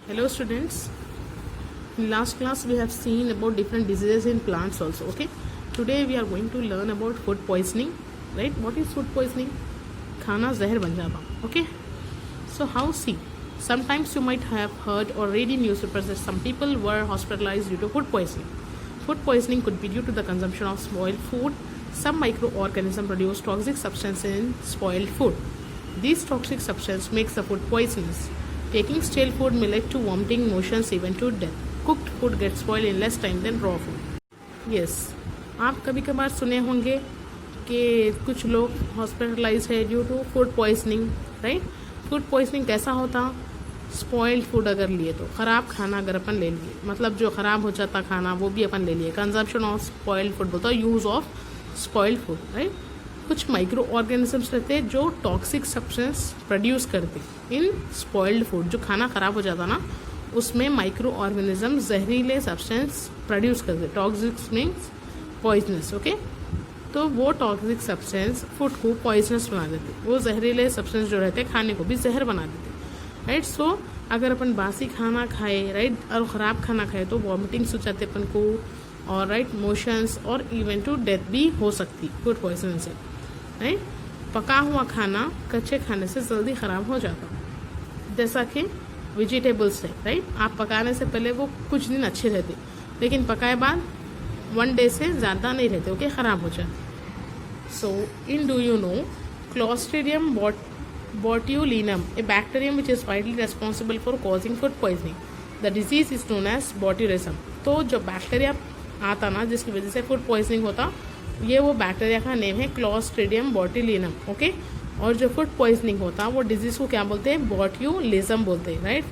Hello students. In last class we have seen about different diseases in plants also. Okay. Today we are going to learn about food poisoning. Right? What is food poisoning? खाना जहर बन जाना. Okay. So how see? Sometimes you might have heard or read in newspapers that some people were hospitalized due to food poisoning. Food poisoning could be due to the consumption of spoiled food. Some microorganisms produce toxic substance in spoiled food. These toxic substance makes the food poisonous. Taking stale food may lead to vomiting, motions, even to death. Cooked food gets spoiled in less time than raw food. Yes, आप कभी कभार सुने होंगे कि कुछ लोग hospitalise है due to food poisoning. Right. Food poisoning कैसा होता? स्पॉइल्ड फूड अगर लिए तो ख़राब खाना अगर अपन ले लिए, मतलब जो ख़राब हो जाता खाना वो भी अपन ले लिए. कंजम्पशन ऑफ स्पॉइल्ड फूड बोलता है use of spoiled food. Right. कुछ माइक्रो ऑर्गेनिजम्स रहते हैं जो टॉक्सिक सब्सटेंस प्रोड्यूस करते इन स्पॉइल्ड फूड. जो खाना ख़राब हो जाता ना उसमें माइक्रो ऑर्गेनिज्म जहरीले सब्सटेंस प्रोड्यूस करते. Toxic means poisonous. ओके. तो वो टॉक्सिक सब्सटेंस फूड को पॉइजनस बना देते. वो जहरीले सब्सटेंस जो रहते खाने को भी जहर बना देते. राइट. सो अगर अपन बासी खाना खाए, राइट, और ख़राब खाना खाए तो वॉमिटिंग्स हो जाते अपन को, और राइट मोशंस, और इवन टू डेथ भी हो सकती फूड पॉइजन से. राइट. पका हुआ खाना कच्चे खाने से जल्दी ख़राब हो जाता. जैसा कि वेजिटेबल्स है. राइट. आप पकाने से पहले वो कुछ दिन अच्छे रहते, लेकिन पकाए बाद 1 डे से ज़्यादा नहीं रहते. ओके. ख़राब हो जाते. So in do you know clostridium botulinum, a bacterium which is widely responsible for causing food poisoning. The disease is known as botulism. तो जो बैक्टीरिया आता ना जिसकी वजह से फूड पॉइजनिंग होता, ये वो बैक्टीरिया का नेम है क्लोस्ट्रीडियम बोट्यूलिनम. ओके. और जो फूड पॉइजनिंग होता वो डिजीज़ को क्या बोलते हैं? बोट्यूलिज्म बोलते हैं. राइट.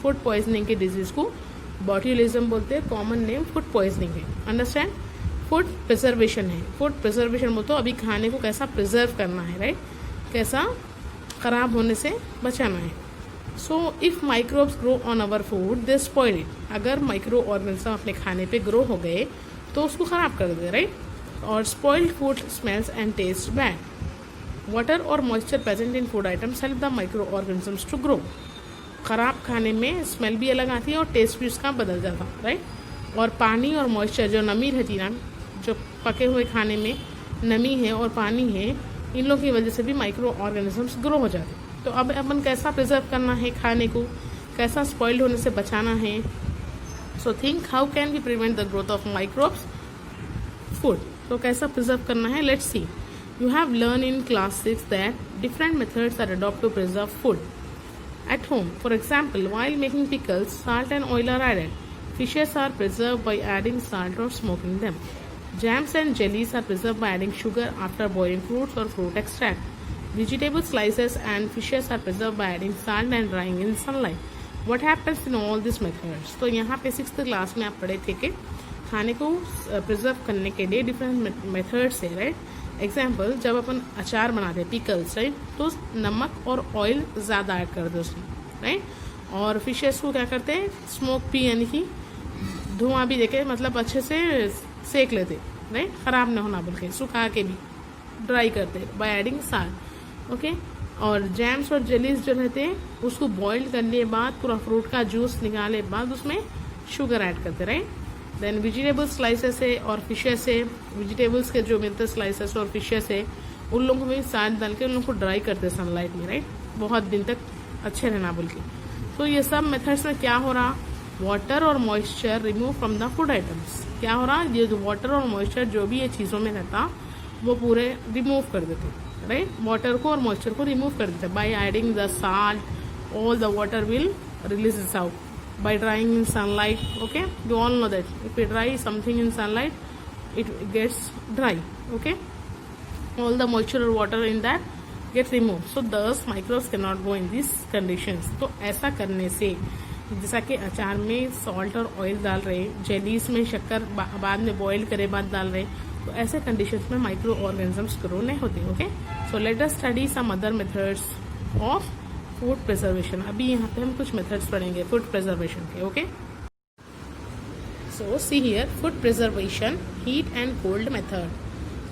फूड पॉइजनिंग की डिजीज़ को बोट्यूलिज्म बोलते हैं. कॉमन नेम फूड पॉइजनिंग है. अंडरस्टैंड. फूड प्रिजर्वेशन है. फूड प्रिजर्वेशन बोलते अभी खाने को कैसा प्रिजर्व करना है. राइट. कैसा ख़राब होने से बचाना है. So if microbes grow on our food they spoil it. अगर माइक्रो ऑर्गेनिज्म अपने खाने पे ग्रो हो गए तो उसको ख़राब कर दे. राइट. और spoiled food smells and taste bad. Water और moisture present in food items help the micro organisms to grow. ख़राब खाने में स्मेल भी अलग आती है और टेस्ट भी उसका बदल जाता. राइट. और पानी और मॉइस्चर जो नमी रहती ना, जो पके हुए खाने में नमी है और पानी है, इन लोगों की वजह से भी माइक्रो ऑर्गेनिजम्स ग्रो हो जाते. तो अब अपन कैसा प्रिजर्व करना है खाने को, कैसा स्पॉइल्ड होने से बचाना है. So think how can we prevent the growth of microbes food. तो कैसा प्रिजर्व करना है, let's see. You have learn in class 6 that different methods are adopt to preserve food at home. For example, while making pickles, salt and oil are added. Fishes are preserved by adding salt or smoking them. Jams and jellies are preserved by adding sugar after boiling fruits or fruit extract. Vegetable slices and fishes are preserved by adding salt and drying in sunlight. What happens in all these methods? तो यहाँ पे 6th class में आप पढ़े थे कि खाने को प्रिजर्व करने के लिए डिफरेंट मेथड्स है. राइट. एग्जाम्पल, जब अपन अचार बनाते हैं पिकल्स, राइट, तो नमक और ऑयल ज़्यादा ऐड कर दो उसमें. राइट. और फिशेस को क्या करते हैं? स्मोक भी, यानी कि धुआं भी देके, मतलब अच्छे से सेक लेते. राइट. ख़राब ना होना बोल के सुखा के भी ड्राई करते बाय एडिंग साल्ट. ओके. और जैम्स और जेलीज जो रहते हैं उसको बॉइल्ड करने के बाद पूरा फ्रूट का जूस निकालने के बाद उसमें शुगर ऐड करते. राइट. देन वेजिटेबल स्लाइसेस है और फिशेस है. वेजिटेबल्स के जो मिलते स्लाइसेस और फिशेस है उन लोगों में साथ डाल के उन लोगों को ड्राई करते सनलाइट में. राइट. बहुत दिन तक अच्छे रहना बोल के. तो ये सब मेथड्स में क्या हो रहा? वाटर और moisture remove from the food items. क्या हो रहा? ये जो वाटर और मॉइस्चर जो भी ये चीज़ों में रहता वो पूरे रिमूव कर देते. राइट. वाटर को और मॉइस्चर को रिमूव कर देते by adding the salt. All the water will release it's out by drying in sunlight. Okay. You all know that if we dry something in sunlight it gets dry. Okay. All the moisture or water in that gets removed. So thus microbes cannot go in these conditions. तो ऐसा करने से, जैसा कि अचार में salt और oil डाल रहे, जेलीज में शक्कर बाद में बॉईल करे बाद डाल रहे, तो ऐसे कंडीशंस में माइक्रो ऑर्गेनिजम्स ग्रो नहीं होते. Okay. So let us study some other methods of food preservation. अभी यहाँ पे हम कुछ मेथड्स पढ़ेंगे फूड प्रिजर्वेशन के. Okay. So see here food preservation heat and cold method.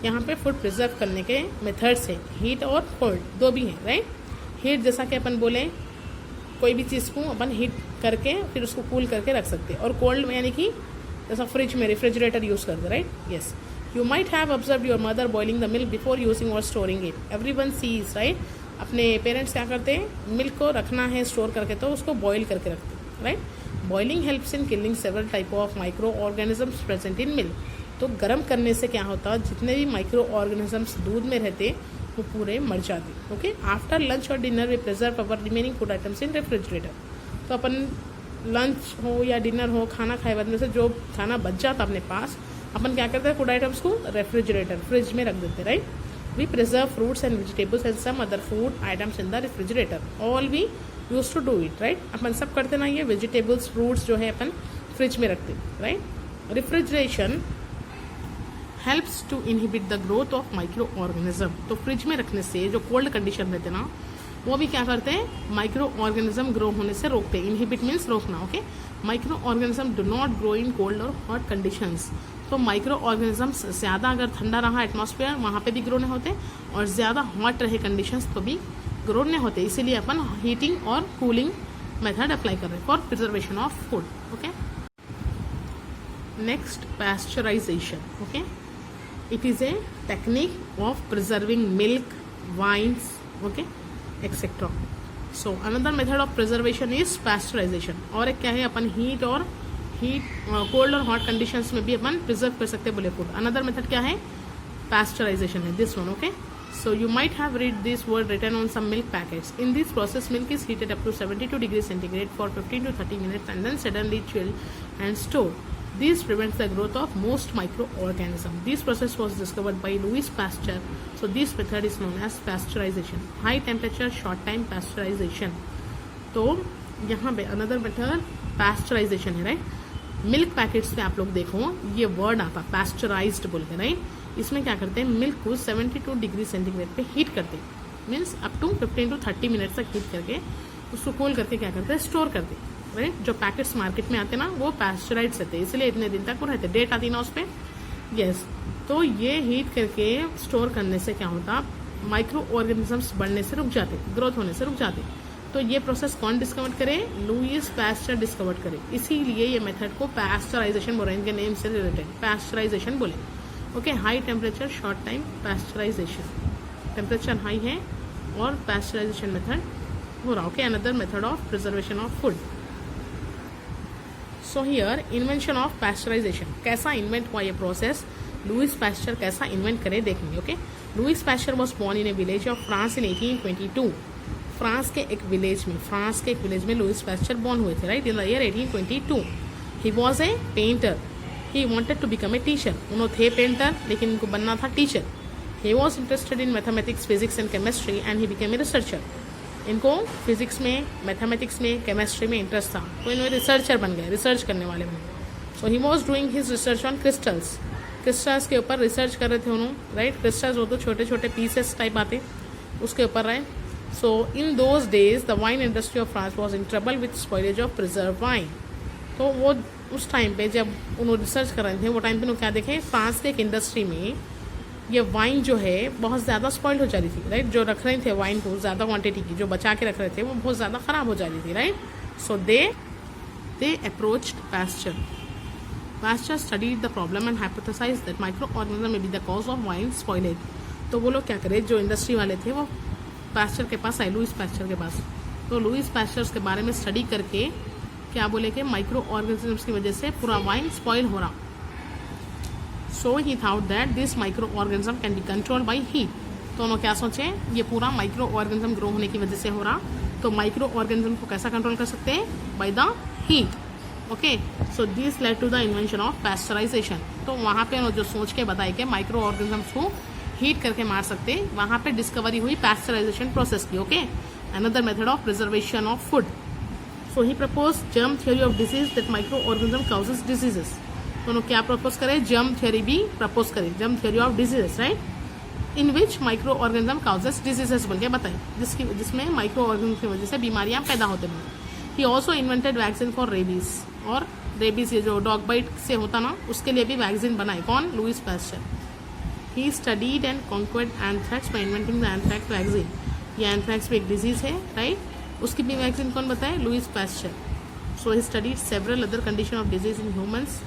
यहाँ पे फूड प्रिजर्व करने के मेथड्स है, हीट और कोल्ड दो भी हैं. राइट. हीट जैसा कि अपन बोले कोई भी चीज़ को अपन हीट करके फिर उसको कूल करके रख सकते हैं। और कोल्ड में यानी कि जैसा फ्रिज में रेफ्रिजरेटर यूज़ करते, right? Yes, you might have observe your mother boiling the milk before using और storing it. Everyone sees, right? अपने पेरेंट्स क्या करते हैं, मिल्क को रखना है स्टोर करके तो उसको बॉईल करके रखते हैं, right? Boiling helps in killing several type of micro organisms present in milk. तो गर्म करने से क्या होता है, जितने भी माइक्रो ऑर्गेनिजम्स दूध में रहते वो पूरे मर जाते। ओके, आफ्टर लंच और dinner we preserve our remaining food items in refrigerator. तो अपन लंच हो या डिनर हो, खाना खाए बाद में से जो खाना बच जाता अपने पास, अपन क्या करते हैं, फूड आइटम्स को रेफ्रिजरेटर फ्रिज में रख देते, right? We preserve fruits and vegetables and some other food items in the refrigerator. All we use to do it, right? अपन सब करते ना, ये वेजिटेबल्स फ्रूट्स जो है अपन फ्रिज में रखते, right? Refrigeration helps to inhibit the growth of micro organism. तो फ्रिज में रखने से जो कोल्ड कंडीशन रहते ना, वो भी क्या करते हैं, माइक्रो ऑर्गेनिज्म ग्रो होने से रोकते हैं। इनहिबिट मीन्स रोकना, okay? Micro organism do not grow in cold और हॉट कंडीशंस। तो माइक्रो ऑर्गेनिजम्स ज़्यादा अगर ठंडा रहा एटमॉस्फेयर, वहाँ पे भी ग्रो नहीं होते, और ज़्यादा हॉट रहे कंडीशंस तो भी ग्रो नहीं होते। इसीलिए अपन हीटिंग और कूलिंग मेथड अप्लाई कर रहे हैं for preservation of food, okay? Next, pasteurisation, okay? It is a technique of preserving milk, wines, okay, etc. So another method of preservation is pasteurization. और एक क्या है, अपन हीट कोल्ड और hot conditions में भी अपन प्रिजर्व कर सकते हैं बोले फूड। अनदर मेथड क्या है, पैस्चराइजेशन है, this one, okay? So you might have read this word written on some milk packets. In this process, milk is heated up to 72 degrees centigrade for 15 to 30 minutes and then suddenly chilled and stored. This prevents the growth of most microorganisms. This process was discovered by Louis Pasteur. So this method is known as pasteurization. High temperature, short time pasteurization. तो यहाँ पे another method pasteurization है, right? Milk packets पे आप लोग देखो ये word आता पैस्चराइज्ड बोल के, राइट? इसमें क्या करते हैं, मिल्क को 72 डिग्री सेंटीग्रेड पे हीट करते हैं, means up to 15 to 30 minute तक हीट करके उसको कूल करके क्या करते हैं, स्टोर करते हैं, राइट? जो पैकेट्स मार्केट में आते हैं ना, वो पैस्चराइज्ड रहते हैं, इसलिए इतने दिन तक वो रहते, डेट आती ना उस पर, यस। तो ये हीट करके स्टोर करने से क्या होता, माइक्रो ऑर्गेनिजम्स बढ़ने से रुक जाते, ग्रोथ होने से रुक जाते। तो ये प्रोसेस कौन डिस्कवर करे, लुईस पैस्चर डिस्कवर करे, इसीलिए ये मेथड को पैस्चराइजेशन बोल रहे हैं, इनके नेम से रिलेटेड पैस्चराइजेशन बोले, okay? High temperature, short time pasteurisation, temperature high है और पैस्चराइजेशन मेथड हो रहा, okay? Another method of preservation of food. So here invention of pasteurisation, कैसा इन्वेंट हुआ ये प्रोसेस, लुईस पैस्चर कैसा इन्वेंट करे देखेंगे, okay? Louis Pasteur was born in a village of France in 1822। France के एक विलेज में लुईस पैस्चर बॉर्न हुए थे, right? In the year 1822। He was a painter, he wanted to become a teacher. उन्होंने थे पेंटर लेकिन उनको बनना था teacher. He was interested in mathematics, physics and chemistry and he became a researcher. इनको physics में, मैथमेटिक्स में, chemistry में इंटरेस्ट था, तो इन्होंने रिसर्चर बन गए, रिसर्च करने वाले बने। So he was doing his research on crystals, crystals के ऊपर रिसर्च कर रहे थे उन्होंने, राइट? क्रिस्टल्स वो तो छोटे छोटे पीसेस टाइप आते, उसके ऊपर, right? So in those days the wine industry of France was in trouble with spoilage of preserve wine. तो वो उस टाइम पे जब उन्होंने रिसर्च कर रहे थे, वो टाइम पे उन्होंने क्या देखे, फ्रांस के एक इंडस्ट्री में ये वाइन जो है बहुत ज़्यादा स्पॉइल हो जा रही थी, राइट? जो रख रहे थे वाइन को ज़्यादा क्वांटिटी की, जो बचा के रख रहे थे, वो बहुत ज़्यादा ख़राब हो जा रही थी, right? So they approached pasture. Pasteur studied the problem and hypothesized that microorganism may be the cause of wine spoilage. तो वो लोग क्या करें, जो इंडस्ट्री वाले थे वो पैस्चर के पास आए, लुईस पैस्चर के पास। तो लुईस पैस्चर के बारे में स्टडी करके क्या बोले कि माइक्रो ऑर्गेनिजम्स की वजह से पूरा वाइन स्पॉइल हो रहा। So he thought that this micro organism can be controlled by heat. तो उन्होंने क्या सोचे, ये पूरा माइक्रो ऑर्गेनिज्म ग्रो होने की वजह से हो रहा, तो माइक्रो ऑर्गेनिज्म को कैसा कंट्रोल कर सकते हैं, by the heat, okay? So this led to the invention of pasteurisation. तो वहाँ पे उन्होंने जो सोच के बताया कि माइक्रो ऑर्गेनिजम्स को हीट करके मार सकते, वहाँ पे डिस्कवरी हुई पैस्चराइजेशन प्रोसेस की, okay? Another method of preservation of food. So he propose germ theory of disease that micro organism causes diseases. तो उन्होंने क्या प्रपोज करे, जर्म थ्योरी भी प्रपोज करे, germ theory of diseases, right? In which micro organism causes diseases बोल के बताए, जिसमें माइक्रो ऑर्गेनिज्म की वजह से बीमारियां पैदा होते हैं। He also invented vaccine for rabies, और रेबीज ये जो डॉग बाइट से होता ना, उसके लिए भी वैक्सीन बनाए, कौन, Louis Pasteur. He studied and conquered anthrax by inventing the anthrax vaccine. ये एंथ्रैक्स भी एक डिजीज है, राइट? उसकी भी वैक्सीन कौन बताए, Louis Pasteur. So he studied several other condition of disease in humans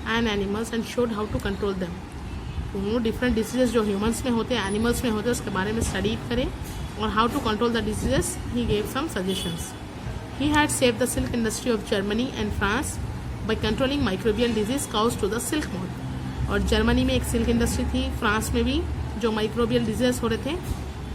and animals and showed how to control them. तो वो डिफरेंट डिजीजेस जो ह्यूमंस में होते हैं, एनिमल्स में होते हैं, उसके बारे में स्टडी करें और how to control the diseases he gave some suggestions. He had saved the silk industry of Germany and France by controlling microbial disease caused to the silk moth. और जर्मनी में एक सिल्क इंडस्ट्री थी, France में भी जो microbial disease हो रहे थे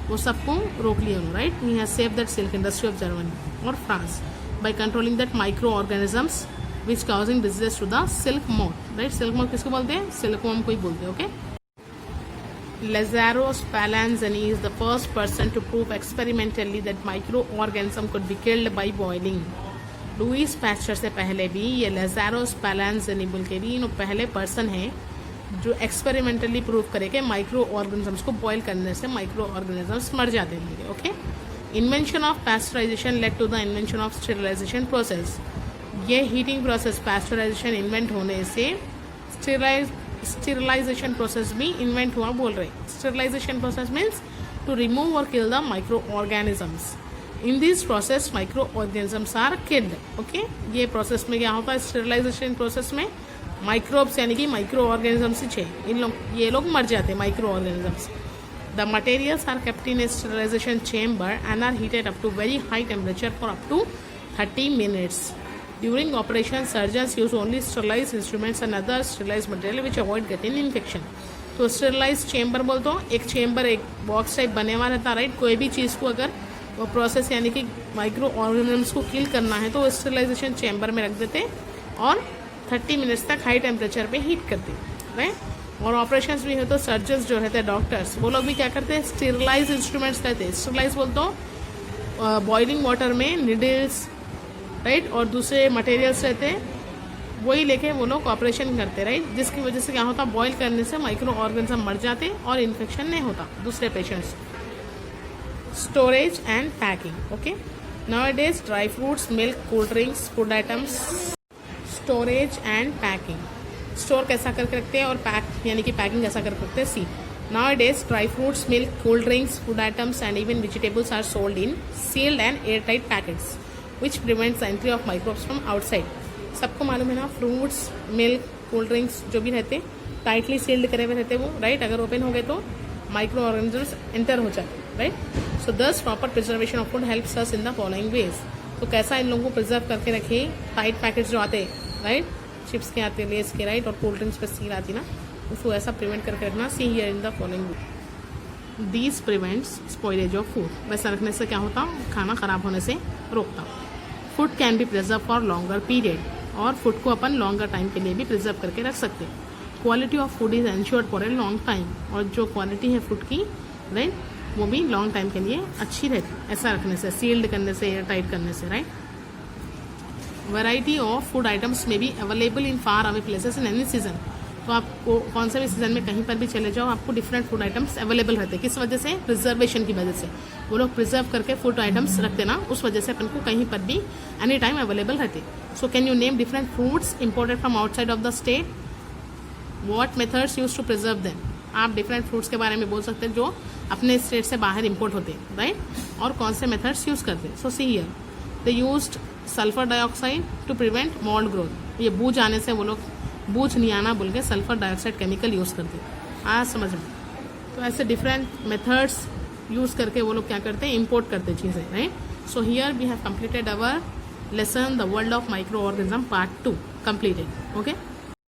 वो सबको रोक लिया उन्होंने. Right, he has save that silk industry of Germany और France by controlling that micro organisms which causing diseases to the silk moth. Right, silk moth किसको बोलते हैं? सिल्कवर्म को ही बोलते हैं. Okay. Lazaro Spallanzani is the first person to prove experimentally that microorganism could be killed by boiling. Louis Pasteur से पहले भी ये Lazaro Spallanzani बोल के भी पहले पर्सन है जो एक्सपेरिमेंटली प्रूव करे कि माइक्रो ऑर्गेनिजम्स को बॉयल करने से माइक्रो ऑर्गेनिजम्स मर जाते हैं. Okay. Invention of pasteurisation led to the invention of sterilisation process. ये हीटिंग प्रोसेस पैस्चराइजेशन इन्वेंट होने से स्टेरिलाइजेशन प्रोसेस भी इन्वेंट हुआ बोल रहे. Sterilisation process means to remove और kill the micro organisms. In this process micro organisms are killed. Okay. ये process में क्या होता है? स्टेरिलाइजेशन प्रोसेस में माइक्रोब्स यानी कि माइक्रो ऑर्गेनिजम्स ही ये लोग मर जाते हैं, micro organisms. The materials are kept in a sterilisation chamber and are heated up to very high temperature for up to 30 minutes. During operation, surgeons use only sterilized instruments and other sterilized material which avoid getting infection. तो sterilise chamber बोलते हो, एक chamber एक box type बने हुआ रहता. Right, कोई भी चीज़ को अगर वो प्रोसेस यानी कि माइक्रो ऑर्गेनिजम्स को किल करना है तो स्टेरिलाइजेशन चेम्बर में रख देते और 30 मिनट्स तक हाई टेम्परेचर पे हीट करते. राइट, और ऑपरेशंस भी है तो सर्जन्स जो रहते हैं, डॉक्टर्स, वो लोग भी क्या करते हैं? स्टेरिलाइज इंस्ट्रूमेंट्स रहते हैं. स्टेरिलाइज बोलते हो बॉइलिंग वाटर में निडल्स, राइट, और दूसरे मटेरियल्स रहते हैं, वही लेके वो लोग ऑपरेशन करते. राइट, जिसकी वजह से क्या होता? बॉयल करने से माइक्रो ऑर्गेनिज्म मर जाते और इन्फेक्शन नहीं होता दूसरे patients. Storage and packing. Okay. Nowadays dry fruits, milk, cold drinks, food items. Storage and packing. Store कैसा करके रखते हैं और पैक यानी कि पैकिंग कैसा करके रखते हैं. See, nowadays dry fruits, milk, cold drinks, food items and even vegetables are sold in sealed and air tight packets which prevents the entry of microbes from outside. सबको मालूम है ना, फ्रूट्स, मिल्क, कोल्ड ड्रिंक्स जो भी रहते tightly sealed करे हुए रहते वो. राइट, अगर ओपन हो गए तो माइक्रो ऑर्गेनिजम्स एंटर हो जाते. राइट, सो दस proper preservation of food helps us in the following veg. तो कैसा इन लोगों को प्रिजर्व करके रखे? टाइट पैकेट्स जो आते हैं, राइट, चिप्स के आते, लेस के, राइट, और कोल्ड ड्रिंक्स पे सील आती ना, उसको ऐसा प्रिवेंट करके रखना. See here in the following way. These prevents spoilage of food. वैसा रखने से क्या होता? खाना खराब होने से रोकता. Food can be preserve for longer period. और फूड को अपन लॉन्गर टाइम के लिए भी प्रिजर्व करके रख सकते हैं. Quality of food is ensured for a long time. और जो क्वालिटी है फूड की, राइट, वो भी लॉन्ग टाइम के लिए अच्छी रहती ऐसा रखने से, सील्ड करने से, एयर टाइट करने से. Right, variety of food items में be available in far away places in any season. तो आपको कौन से भी सीजन में कहीं पर भी चले जाओ, आपको डिफरेंट फूड आइटम्स अवेलेबल रहते हैं. किस वजह से? प्रिजर्वेशन की वजह से. वो लोग प्रिजर्व करके फूड आइटम्स रखते ना, उस वजह से अपन को कहीं पर भी एनी टाइम अवेलेबल रहते. So can you name different fruits imported from outside of the state? What methods use to preserve them? आप डिफरेंट फ्रूट्स के बारे में बोल सकते हैं जो अपने स्टेट से बाहर इम्पोर्ट होते हैं. राइट, और कौन से मेथड्स यूज करते हैं. So see here, they used sulphur dioxide to prevent mould growth. ये बूझ आने से वो लोग बूझ नहीं आना बोल के सल्फर डाइऑक्साइड केमिकल यूज़ करते हैं. आज समझ में. तो ऐसे डिफरेंट मेथड्स यूज़ करके वो लोग क्या करते हैं? इम्पोर्ट करते चीज़ें. Right, so here we have completed our lesson the world of micro organism part 2 completed. Okay.